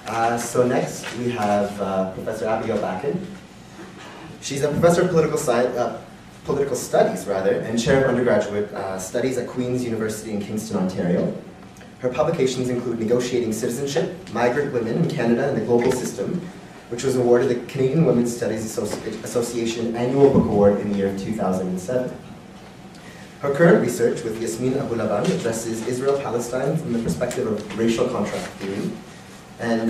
So next we have Professor Abbie Bakan. She's a professor of political studies, and chair of undergraduate studies at Queen's University in Kingston, Ontario. Her publications include Negotiating Citizenship, Migrant Women in Canada and the Global System, which was awarded the Canadian Women's Studies Association Annual Book Award in the year of 2007. Her current research with Yasmin Abu-Laban addresses Israel-Palestine from the perspective of racial contract theory. And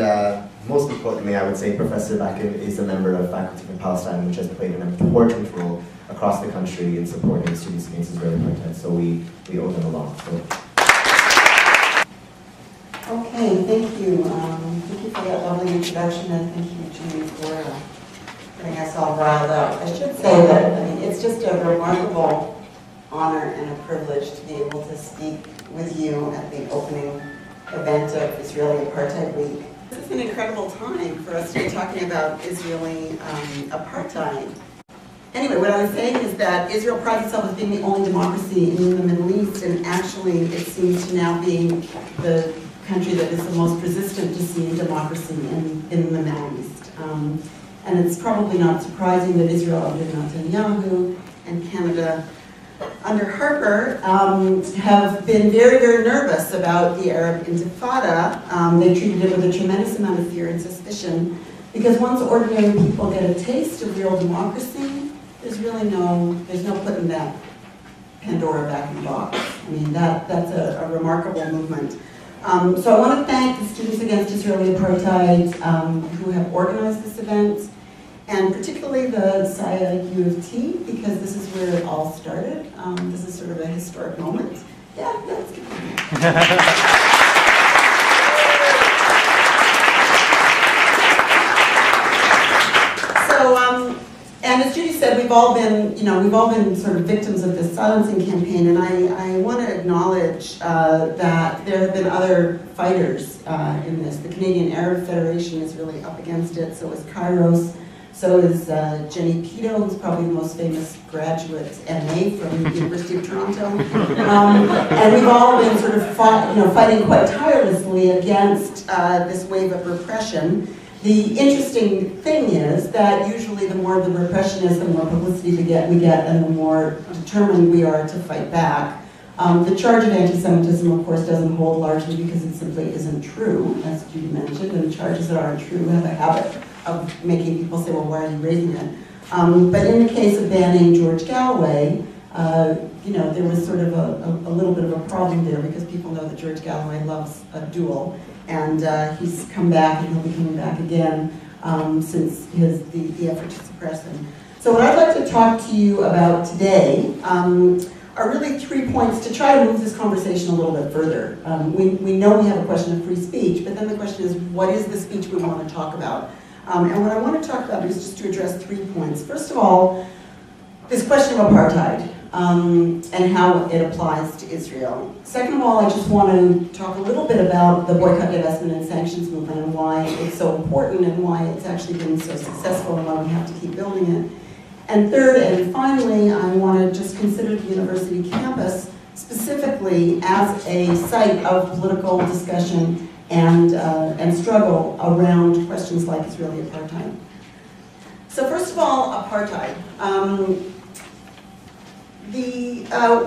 most importantly, I would say Professor Bakan is a member of Faculty for Palestine, which has played an important role across the country in supporting students against Israeli apartheid. So we owe them a lot. So. Okay, thank you. Thank you for that lovely introduction, and thank you, Julie, for getting us all riled up. I should say that it's just a remarkable honor and a privilege to be able to speak with you at the opening event of Israeli Apartheid Week. This is an incredible time for us to be talking about Israeli apartheid. Anyway, what I was saying is that Israel prides itself as being the only democracy in the Middle East, and actually it seems to now being the country that is the most resistant to seeing democracy in the Middle East. And it's probably not surprising that Israel under Netanyahu and Canada under Harper have been very, very nervous about the Arab Intifada. They treated it with a tremendous amount of fear and suspicion, because once ordinary people get a taste of real democracy, there's no putting that Pandora back in the box. I mean, that's a remarkable movement. So I want to thank the Students Against Israeli Apartheid who have organized this event, and particularly the SIA U of T, because this is where it all started. This is sort of a historic moment. Yeah, let's keep going. So, and as Judy said, we've all been sort of victims of this silencing campaign, and I want to acknowledge that there have been other fighters in this. The Canadian Arab Federation is really up against it, so is Kairos. So is Jenny Pito, who's probably the most famous graduate MA from the University of Toronto. And we've all been sort of fighting quite tirelessly against this wave of repression. The interesting thing is that usually the more the repression is, the more publicity we get, and the more determined we are to fight back. The charge of anti-Semitism, of course, doesn't hold largely because it simply isn't true, as Judy mentioned, and charges that aren't true have a habit of making people say, well, why are you raising it? But in the case of banning George Galloway, there was sort of a little bit of a problem there, because people know that George Galloway loves a duel, and he's come back, and he'll be coming back again since the effort to suppress him. So what I'd like to talk to you about today are really 3 points to try to move this conversation a little bit further. We know we have a question of free speech, but then the question is, what is the speech we want to talk about? And what I want to talk about is just to address 3 points. First of all, this question of apartheid and how it applies to Israel. Second of all, I just want to talk a little bit about the boycott, divestment, and sanctions movement and why it's so important and why it's actually been so successful and why we have to keep building it. And third and finally, I want to just consider the university campus specifically as a site of political discussion and struggle around questions like Israeli apartheid. So first of all, apartheid. The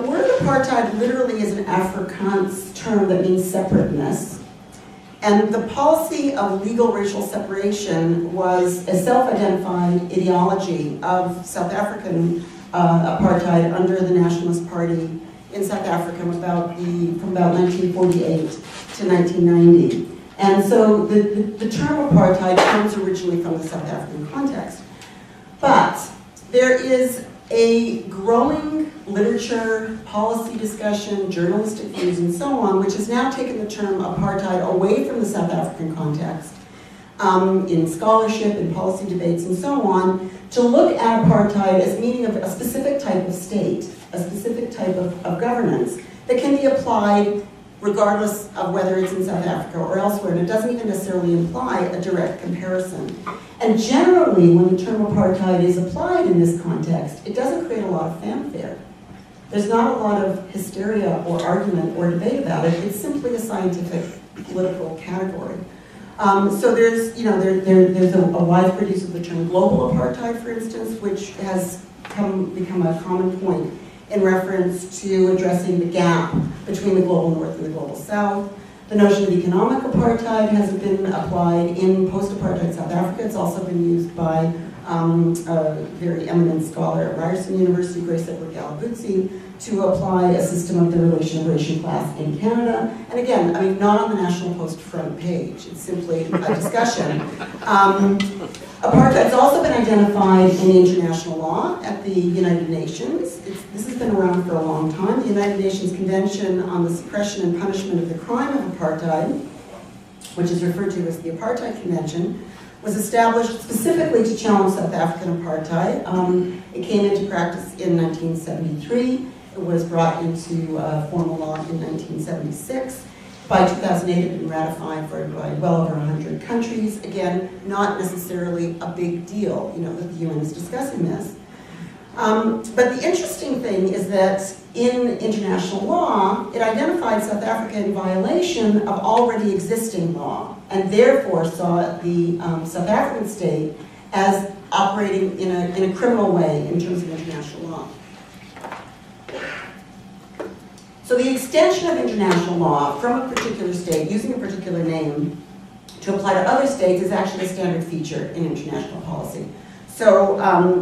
word apartheid literally is an Afrikaans term that means separateness. And the policy of legal racial separation was a self-identified ideology of South African apartheid under the Nationalist Party in South Africa from about 1948 to 1990. And so the term apartheid comes originally from the South African context. But there is a growing literature, policy discussion, journalistic views, and so on, which has now taken the term apartheid away from the South African context in scholarship, in policy debates, and so on, to look at apartheid as meaning of a specific type of state, a specific type of governance that can be applied regardless of whether it's in South Africa or elsewhere, and it doesn't even necessarily imply a direct comparison. And generally, when the term apartheid is applied in this context, it doesn't create a lot of fanfare. There's not a lot of hysteria or argument or debate about it. It's simply a scientific political category. So there's, there's a widespread use of the term global apartheid, for instance, which has become a common point in reference to addressing the gap between the global north and the global south. The notion of economic apartheid has been applied in post-apartheid South Africa. It's also been used by a very eminent scholar at Ryerson University, Grace Edward Galabuzzi, to apply a system of the relation of race and class in Canada. And again, I mean, not on the National Post front page. It's simply a discussion. Apartheid's also been identified in international law at the United Nations. This has been around for a long time. The United Nations Convention on the Suppression and Punishment of the Crime of Apartheid, which is referred to as the Apartheid Convention, was established specifically to challenge South African apartheid. It came into practice in 1973. It was brought into formal law in 1976. By 2008, it had been ratified by well over 100 countries. Again, not necessarily a big deal, that the UN is discussing this. But the interesting thing is that in international law, it identified South Africa in violation of already existing law, and therefore saw the South African state as operating in a criminal way in terms of international law. So the extension of international law from a particular state, using a particular name, to apply to other states is actually a standard feature in international policy. So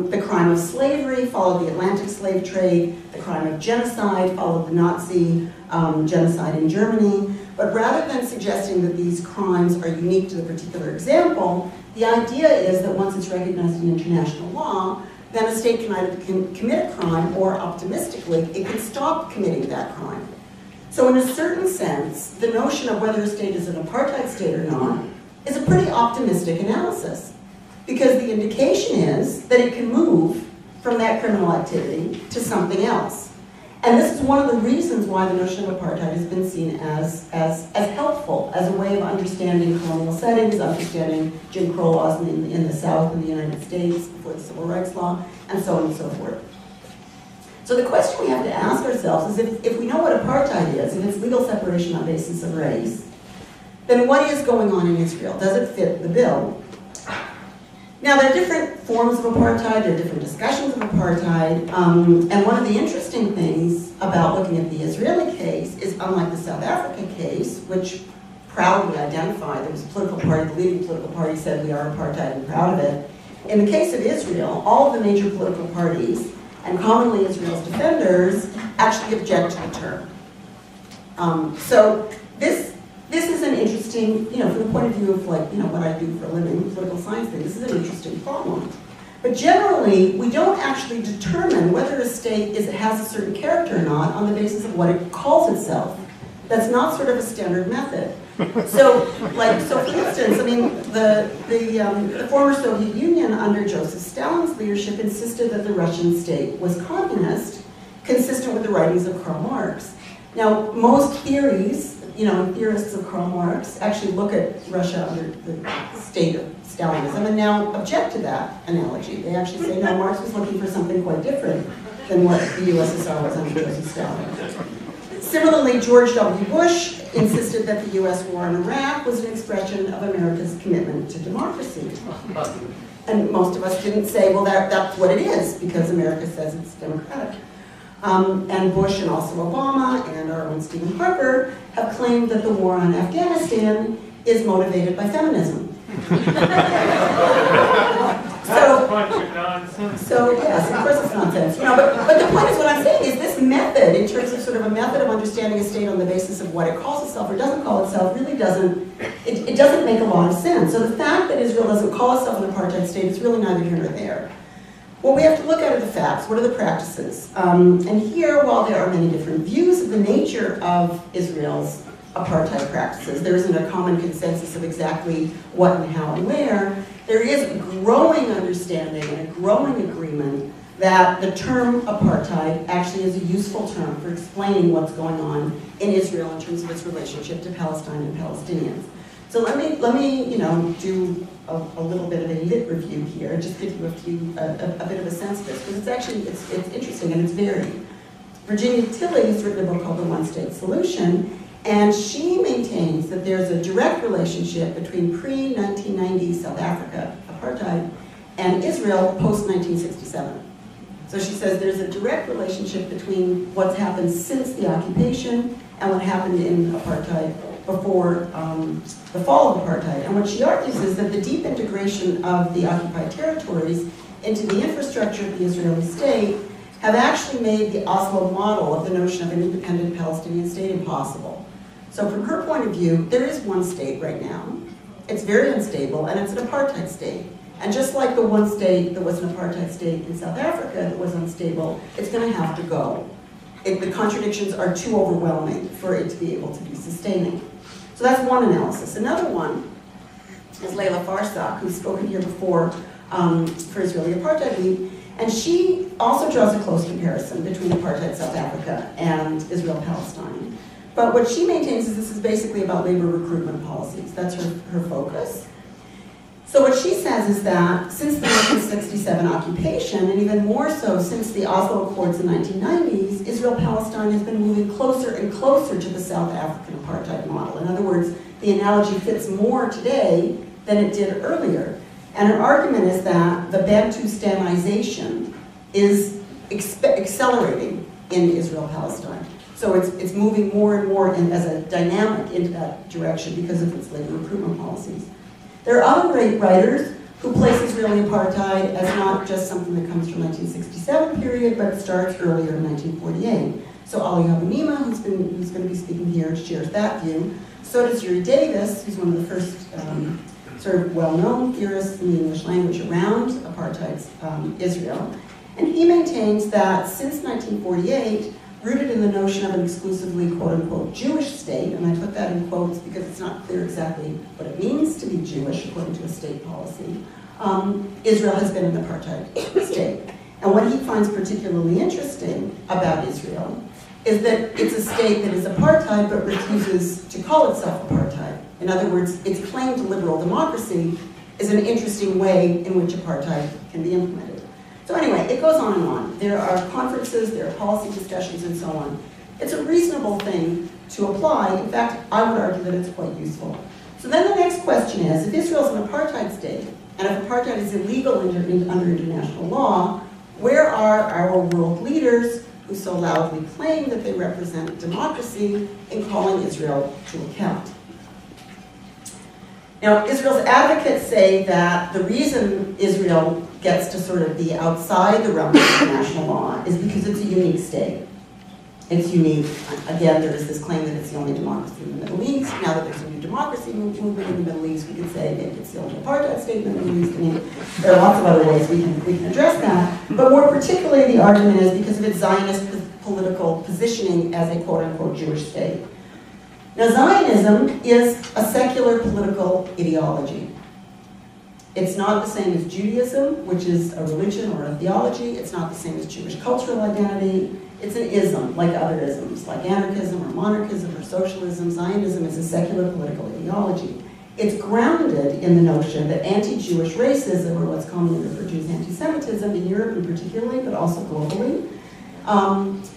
the crime of slavery followed the Atlantic slave trade, the crime of genocide followed the Nazi genocide in Germany, but rather than suggesting that these crimes are unique to the particular example, the idea is that once it's recognized in international law, then a state can either commit a crime or, optimistically, it can stop committing that crime. So in a certain sense, the notion of whether a state is an apartheid state or not is a pretty optimistic analysis, because the indication is that it can move from that criminal activity to something else. And this is one of the reasons why the notion of apartheid has been seen as helpful, as a way of understanding colonial settings, understanding Jim Crow laws in the South in the United States before the Civil Rights Law, and so on and so forth. So the question we have to ask ourselves is if we know what apartheid is, if it's legal separation on the basis of race, then what is going on in Israel? Does it fit the bill? Now, there are different forms of apartheid, there are different discussions of apartheid, and one of the interesting things about looking at the Israeli case is, unlike the South African case, which proudly identified, there was a political party, the leading political party said we are apartheid and proud of it. In the case of Israel, all of the major political parties, and commonly Israel's defenders, actually object to the term. So this is an interesting, from the point of view of what I do for a living, political science thing, this is an interesting problem. But generally, we don't actually determine whether a state has a certain character or not on the basis of what it calls itself. That's not sort of a standard method. So for instance, I mean, the former Soviet Union under Joseph Stalin's leadership insisted that the Russian state was communist, consistent with the writings of Karl Marx. Now, most theorists of Karl Marx actually look at Russia under the state of Stalinism and now object to that analogy. They actually say, no, Marx was looking for something quite different than what the USSR was under Joseph Stalin. Similarly, George W. Bush insisted that the US war in Iraq was an expression of America's commitment to democracy. And most of us didn't say, well, that's what it is, because America says it's democratic. And Bush and also Obama and our own Stephen Harper have claimed that the war on Afghanistan is motivated by feminism. So yes, of course it's nonsense. But the point is, what I'm saying is this method, in terms of sort of a method of understanding a state on the basis of what it calls itself or doesn't call itself, really doesn't make a lot of sense. So the fact that Israel doesn't call itself an apartheid state is really neither here nor there. What we have to look at are the facts. What are the practices? And here, while there are many different views of the nature of Israel's apartheid practices, there isn't a common consensus of exactly what and how and where. There is a growing understanding and a growing agreement that the term apartheid actually is a useful term for explaining what's going on in Israel in terms of its relationship to Palestine and Palestinians. So let me do a little bit of a lit review here, just give you a bit of a sense of this, because it's actually, it's interesting and it's varied. Virginia Tilley has written a book called The One-State Solution, And she maintains that there's a direct relationship between pre-1990 South Africa apartheid and Israel post-1967. So she says there's a direct relationship between what's happened since the occupation and what happened in apartheid before the fall of apartheid. And what she argues is that the deep integration of the occupied territories into the infrastructure of the Israeli state have actually made the Oslo model of the notion of an independent Palestinian state impossible. So from her point of view, there is one state right now. It's very unstable, and it's an apartheid state. And just like the one state that was an apartheid state in South Africa that was unstable, it's going to have to go. The contradictions are too overwhelming for it to be able to be sustaining. So that's one analysis. Another one is Layla Farsak, who's spoken here before for Israeli Apartheid Week, and she also draws a close comparison between apartheid South Africa and Israel-Palestine. But what she maintains is this is basically about labor recruitment policies. That's her focus. So what she says is that since the 1967 occupation, and even more so since the Oslo Accords in the 1990s, Israel-Palestine has been moving closer and closer to the South African apartheid model. In other words, the analogy fits more today than it did earlier. And her argument is that the Bantustanization is accelerating in Israel-Palestine. So it's moving more and more as a dynamic into that direction because of its labor recruitment policies. There are other great writers who place Israeli apartheid as not just something that comes from the 1967 period, but it starts earlier in 1948. So Ali Habunima, who's going to be speaking here, shares that view. So does Yuri Davis, who's one of the first sort of well-known theorists in the English language around apartheid's Israel. And he maintains that since 1948, rooted in the notion of an exclusively quote-unquote Jewish state, and I put that in quotes because it's not clear exactly what it means to be Jewish according to a state policy, Israel has been an apartheid state. And what he finds particularly interesting about Israel is that it's a state that is apartheid but refuses to call itself apartheid. In other words, its claim to liberal democracy is an interesting way in which apartheid can be implemented. So anyway, it goes on and on. There are conferences, there are policy discussions, and so on. It's a reasonable thing to apply. In fact, I would argue that it's quite useful. So then the next question is, if Israel is an apartheid state, and if apartheid is illegal under international law, where are our world leaders who so loudly claim that they represent democracy in calling Israel to account? Now, Israel's advocates say that the reason Israel gets to sort of be outside the realm of international law is because it's a unique state. It's unique. Again, there is this claim that it's the only democracy in the Middle East. Now that there's a new democracy movement in the Middle East, we could say maybe it's the only apartheid state in the Middle East. I mean, there are lots of other ways we can address that. But more particularly, the argument is because of its Zionist political positioning as a quote-unquote Jewish state. Now, Zionism is a secular political ideology. It's not the same as Judaism, which is a religion or a theology. It's not the same as Jewish cultural identity. It's an ism, like other isms, like anarchism or monarchism or socialism. Zionism is a secular political ideology. It's grounded in the notion that anti-Jewish racism, or what's commonly referred to as anti-Semitism in Europe in particular, but also globally,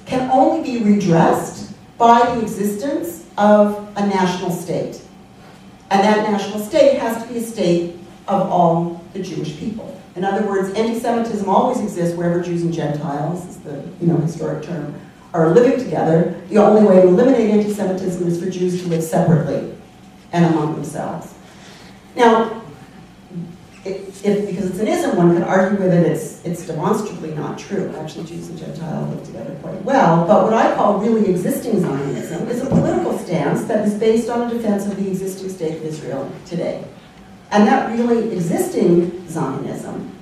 can only be redressed by the existence of a national state. And that national state has to be a state of all the Jewish people. In other words, anti-Semitism always exists wherever Jews and Gentiles, is the historic term, are living together. The only way to eliminate anti-Semitism is for Jews to live separately and among themselves. Now, because it's an ism, one could argue that it's demonstrably not true. Actually, Jews and Gentiles live together quite well. But what I call really existing Zionism is a political stance that is based on a defense of the existing state of Israel today. And that really existing Zionism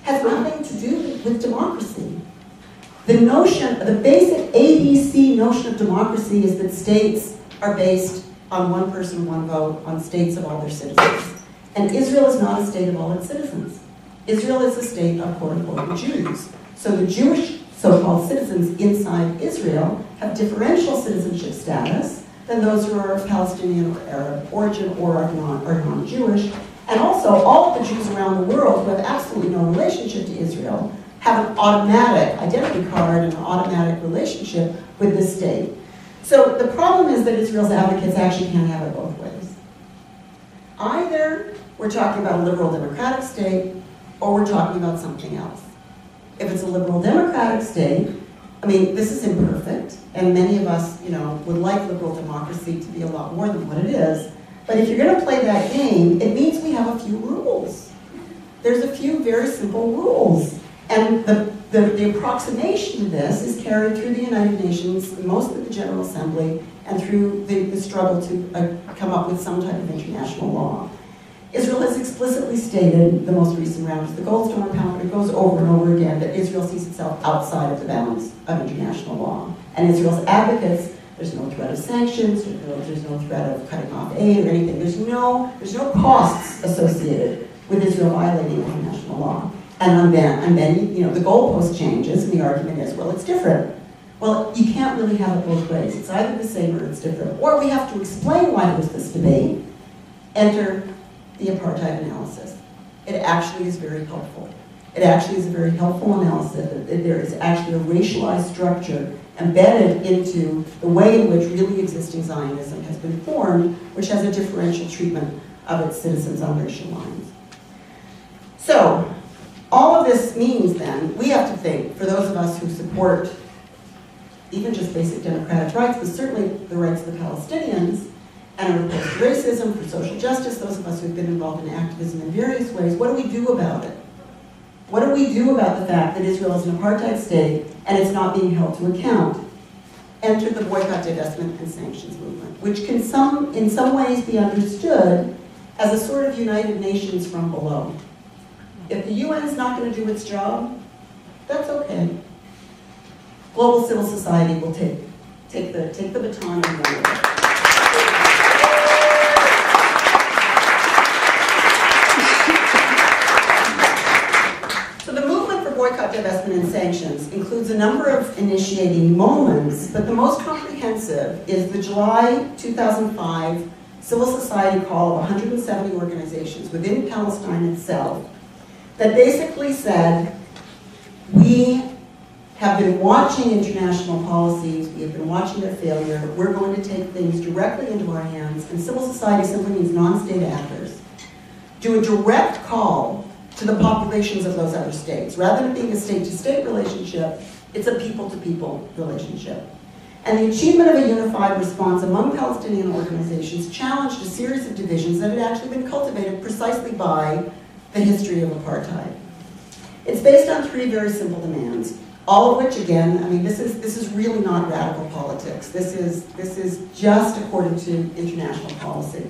has nothing to do with democracy. The notion, the basic ABC notion of democracy is that states are based on one person, one vote, on states of all their citizens. And Israel is not a state of all its citizens. Israel is a state of quote-unquote Jews. So the Jewish so-called citizens inside Israel have differential citizenship status than those who are of Palestinian or Arab origin or are non-Jewish. And also, all of the Jews around the world who have absolutely no relationship to Israel have an automatic identity card and an automatic relationship with this state. So the problem is that Israel's advocates actually can't have it both ways. Either we're talking about a liberal democratic state, or we're talking about something else. If it's a liberal democratic state, I mean, this is imperfect, and many of us, would like liberal democracy to be a lot more than what it is. But if you're going to play that game, it means we have a few rules. There's a few very simple rules. And the approximation to this is carried through the United Nations, mostly the General Assembly, and through the struggle to come up with some type of international law. Israel has explicitly stated, the most recent round is the Goldstone Report, it goes over and over again that Israel sees itself outside of the bounds of international law. And Israel's advocates, there's no threat of sanctions, there's no threat of cutting off aid or anything. There's no costs associated with Israel violating international law. And then the goalpost changes, and the argument is, well, it's different. Well, you can't really have it both ways. It's either the same or it's different. Or we have to explain why there's this debate. Enter the apartheid analysis. It actually is very helpful. It actually is a very helpful analysis that there is actually a racialized structure embedded into the way in which really existing Zionism has been formed, which has a differential treatment of its citizens on racial lines. So, all of this means then, we have to think, for those of us who support even just basic democratic rights, but certainly the rights of the Palestinians, and are opposed to racism, for social justice, those of us who've been involved in activism in various ways, what do we do about it? What do we do about the fact that Israel is an apartheid state and it's not being held to account? Enter the boycott, divestment, and sanctions movement, which can in some ways be understood as a sort of United Nations from below. If the UN is not going to do its job, that's okay. Global civil society will take the baton and run with it. Boycott, divestment, and sanctions includes a number of initiating moments, but the most comprehensive is the July 2005 civil society call of 170 organizations within Palestine itself that basically said, we have been watching international policies, we have been watching their failure, we're going to take things directly into our hands, and civil society simply means non-state actors. Do a direct call to the populations of those other states. Rather than being a state-to-state relationship, it's a people-to-people relationship. And the achievement of a unified response among Palestinian organizations challenged a series of divisions that had actually been cultivated precisely by the history of apartheid. It's based on three very simple demands, all of which, again, I mean, this is really not radical politics. This is just according to international policy.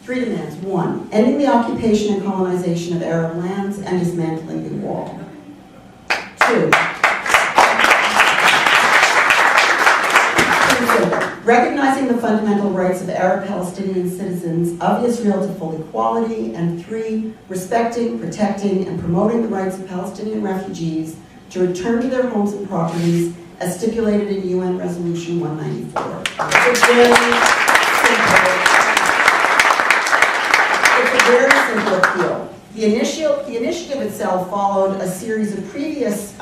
Three demands. One, ending the occupation and colonization of Arab lands and dismantling the wall. Two, recognizing the fundamental rights of Arab Palestinian citizens of Israel to full equality. And three, respecting, protecting, and promoting the rights of Palestinian refugees to return to their homes and properties as stipulated in UN Resolution 194. It's a very simple. Very simple appeal. The initiative itself followed a series of previous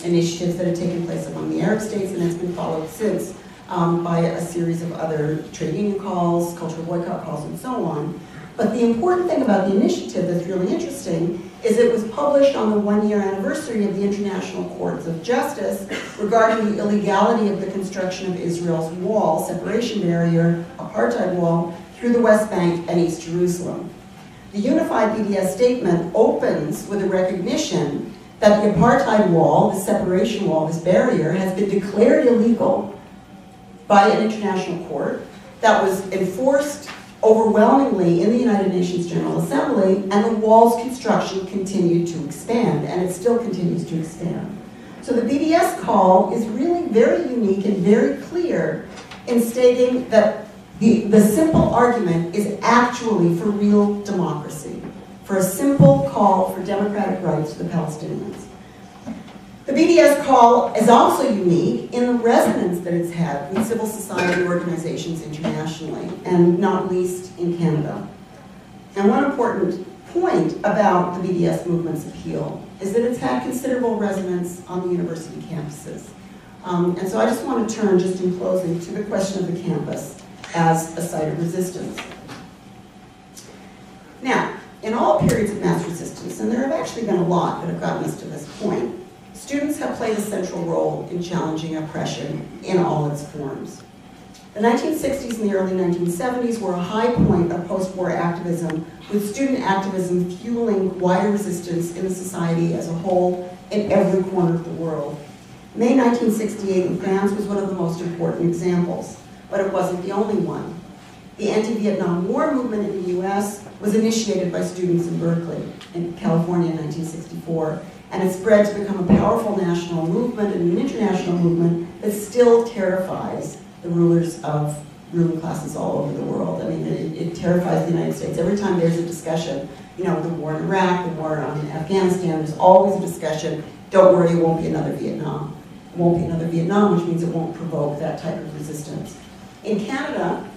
initiatives that had taken place among the Arab states, and it's been followed since by a series of other trade union calls, cultural boycott calls, and so on. But the important thing about the initiative that's really interesting is it was published on the one-year anniversary of the International Courts of Justice regarding the illegality of the construction of Israel's wall, separation barrier, apartheid wall, through the West Bank and East Jerusalem. The unified BDS statement opens with a recognition that the apartheid wall, the separation wall, this barrier, has been declared illegal by an international court that was enforced overwhelmingly in the United Nations General Assembly, and the wall's construction continued to expand, and it still continues to expand. So the BDS call is really very unique and very clear in stating that the simple argument is actually for real democracy, for a simple call for democratic rights to the Palestinians. The BDS call is also unique in the resonance that it's had with civil society organizations internationally, and not least in Canada. And one important point about the BDS movement's appeal is that it's had considerable resonance on the university campuses. And so I just want to turn, just in closing, to the question of the campus as a site of resistance. Now, in all periods of mass resistance, and there have actually been a lot that have gotten us to this point, students have played a central role in challenging oppression in all its forms. The 1960s and the early 1970s were a high point of post-war activism, with student activism fueling wider resistance in the society as a whole in every corner of the world. May 1968 in France was one of the most important examples, but it wasn't the only one. The anti-Vietnam War movement in the US was initiated by students in Berkeley, in California in 1964, and it spread to become a powerful national movement and an international movement that still terrifies the rulers of ruling classes all over the world. I mean, it terrifies the United States. Every time there's a discussion, you know, the war in Iraq, the war in Afghanistan, there's always a discussion, don't worry, it won't be another Vietnam. It won't be another Vietnam, which means it won't provoke that type of resistance. In Canada,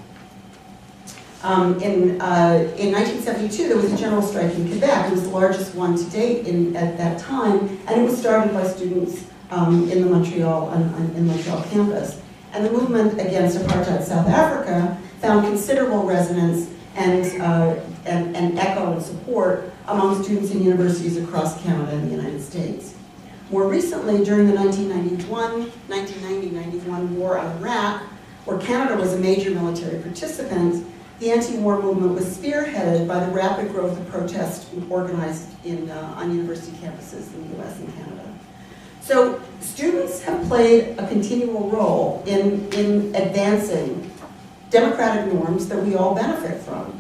in 1972, there was a general strike in Quebec. It was the largest one to date at that time, and it was started by students in the Montreal campus. And the movement against apartheid South Africa found considerable resonance and echo and support among students in universities across Canada and the United States. More recently, during the 1990-91 war on Iraq, where Canada was a major military participant, the anti-war movement was spearheaded by the rapid growth of protests organized on university campuses in the US and Canada. So students have played a continual role in advancing democratic norms that we all benefit from.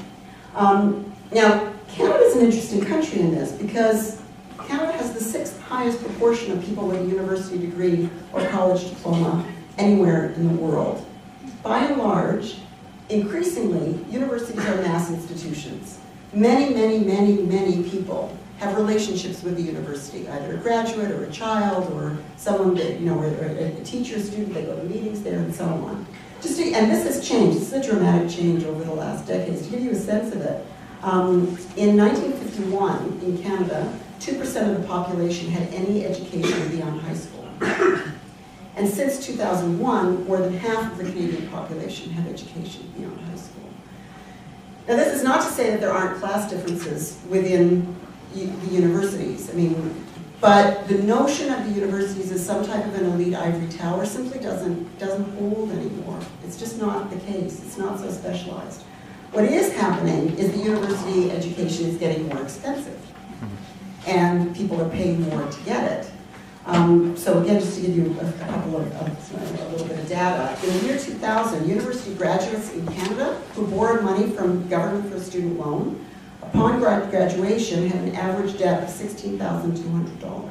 Now, Canada is an interesting country in this because Canada has the 6th highest proportion of people with a university degree or college diploma anywhere in the world. By and large, increasingly, universities are mass institutions. Many people have relationships with the university, either a graduate or a child or someone that, you know, or a teacher, student, they go to meetings there and so on. And this has changed, this is a dramatic change over the last decades. To give you a sense of it, in 1951 in Canada, 2% of the population had any education beyond high school. And since 2001, more than half of the Canadian population have education beyond high school. Now this is not to say that there aren't class differences within the universities. I mean, but the notion of the universities as some type of an elite ivory tower simply doesn't hold anymore. It's just not the case. It's not so specialized. What is happening is the university education is getting more expensive, and people are paying more to get it. So again, just to give you a little bit of data, in the year 2000, university graduates in Canada who borrowed money from government for a student loan, upon graduation, had an average debt of $16,200.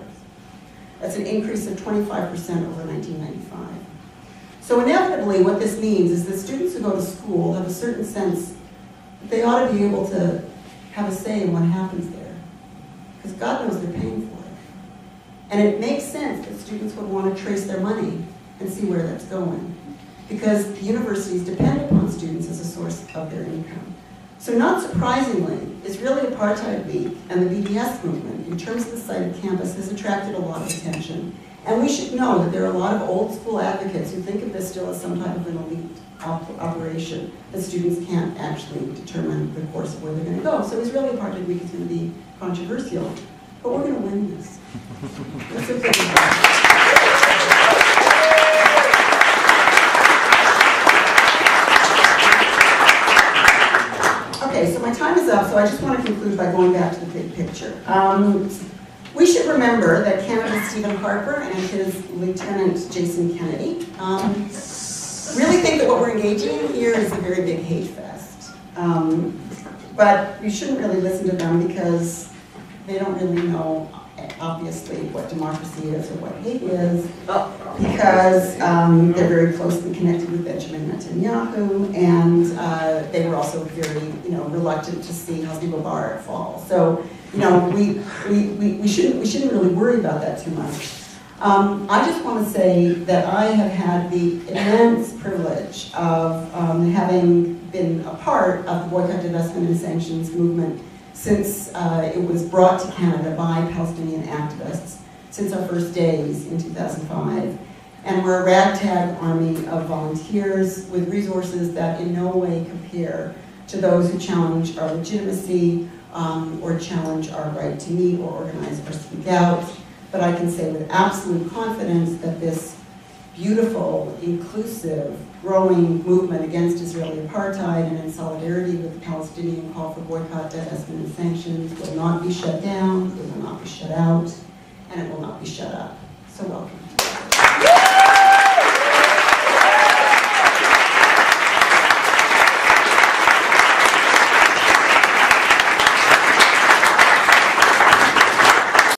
That's an increase of 25% over 1995. So inevitably, what this means is that students who go to school have a certain sense that they ought to be able to have a say in what happens there, because God knows they're paying for it. And it makes sense that students would want to trace their money and see where that's going, because the universities depend upon students as a source of their income. So not surprisingly, Israeli Apartheid Week and the BDS movement, in terms of the site of campus, has attracted a lot of attention. And we should know that there are a lot of old school advocates who think of this still as some type of an elite operation, that students can't actually determine the course of where they're going to go. So Israeli Apartheid Week is going to be controversial, but we're going to win this. That's a Okay, so my time is up, so I just want to conclude by going back to the big picture. We should remember that Canada's Stephen Harper and his lieutenant Jason Kennedy really think that what we're engaging in here is a very big hate fest. But you shouldn't really listen to them because they don't really know, obviously, what democracy is or what hate is, because they're very closely connected with Benjamin Netanyahu, and they were also very, reluctant to see Hosni Mubarak fall. So, we shouldn't really worry about that too much. I just want to say that I have had the immense privilege of having been a part of the boycott, divestment, and sanctions movement since it was brought to Canada by Palestinian activists, since our first days in 2005. And we're a ragtag army of volunteers with resources that in no way compare to those who challenge our legitimacy or challenge our right to meet or organize or speak out. But I can say with absolute confidence that this beautiful, inclusive, growing movement against Israeli apartheid and in solidarity with the Palestinian call for boycott, divestment, and sanctions will not be shut down, it will not be shut out, and it will not be shut up. So welcome.